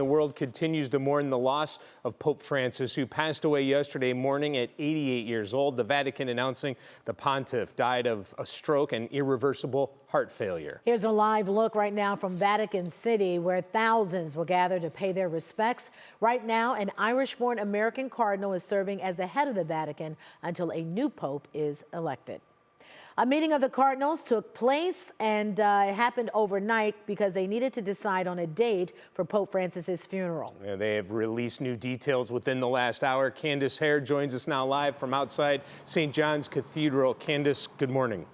The world continues to mourn the loss of Pope Francis, who passed away yesterday morning at 88 years old. The Vatican announcing the pontiff died of a stroke and irreversible heart failure. Here's a live look right now from Vatican City, where thousands will gather to pay their respects. Right now, an Irish-born American cardinal is serving as the head of the Vatican until a new pope is elected. A meeting of the cardinals took place, and it happened overnight because they needed to decide on a date for Pope Francis's funeral. Yeah, they have released new details within the last hour. Candace Hare joins us now live from outside St. John's Cathedral. Candace, good morning.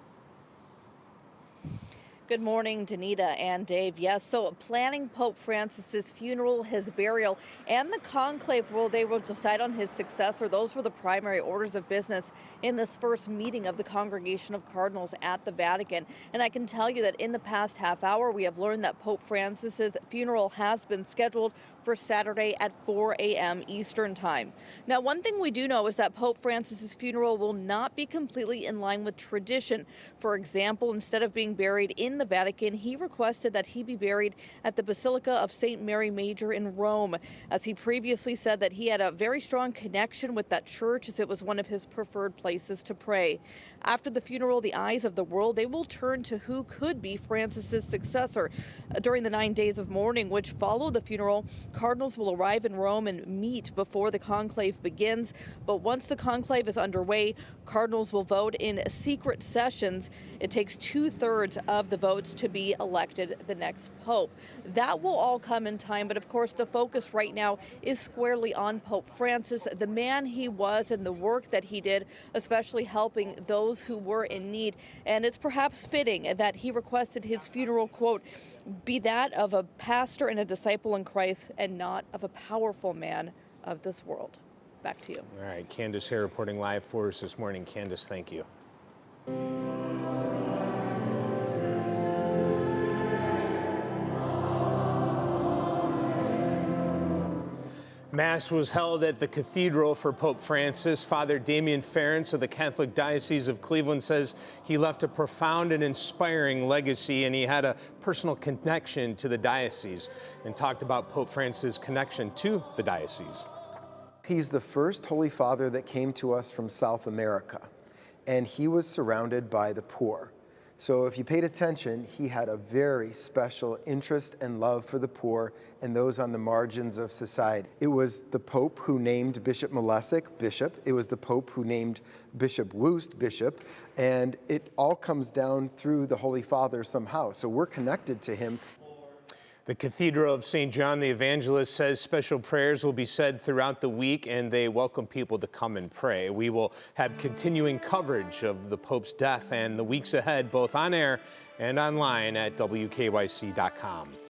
Good morning, Danita and Dave. Yes, so planning Pope Francis's funeral, his burial, and the conclave where they will decide on his successor. Those were the primary orders of business in this first meeting of the Congregation of Cardinals at the Vatican. And I can tell you that in the past half hour, we have learned that Pope Francis's funeral has been scheduled for Saturday at 4 a.m. Eastern Time. Now, one thing we do know is that Pope Francis's funeral will not be completely in line with tradition. For example, instead of being buried in the Vatican, he requested that he be buried at the Basilica of St. Mary Major in Rome, as he previously said that he had a very strong connection with that church, as it was one of his preferred places to pray. After the funeral, the eyes of the world, they will turn to who could be Francis's successor. During the 9 days of mourning which follow the funeral, cardinals will arrive in Rome and meet before the conclave begins. But once the conclave is underway, cardinals will vote in secret sessions. It takes 2/3 of the votes to be elected the next pope. That will all come in time, but of course the focus right now is squarely on Pope Francis, the man he was and the work that he did, especially helping those who were in need. And it's perhaps fitting that he requested his funeral, quote, be that of a pastor and a disciple in Christ and not of a powerful man of this world. Back to you. All right, Candace here reporting live for us this morning. Candace, thank you. Mass was held at the cathedral for Pope Francis. Father Damian Ference of the Catholic Diocese of Cleveland says he left a profound and inspiring legacy, and he had a personal connection to the diocese, and talked about Pope Francis' connection to the diocese. He's the first Holy Father that came to us from South America, and he was surrounded by the poor. So if you paid attention, he had a very special interest and love for the poor and those on the margins of society. It was the Pope who named Bishop Milesic bishop. It was the Pope who named Bishop Woost bishop. And it all comes down through the Holy Father somehow. So we're connected to him. The Cathedral of St. John the Evangelist says special prayers will be said throughout the week, and they welcome people to come and pray. We will have continuing coverage of the Pope's death and the weeks ahead, both on air and online at WKYC.com.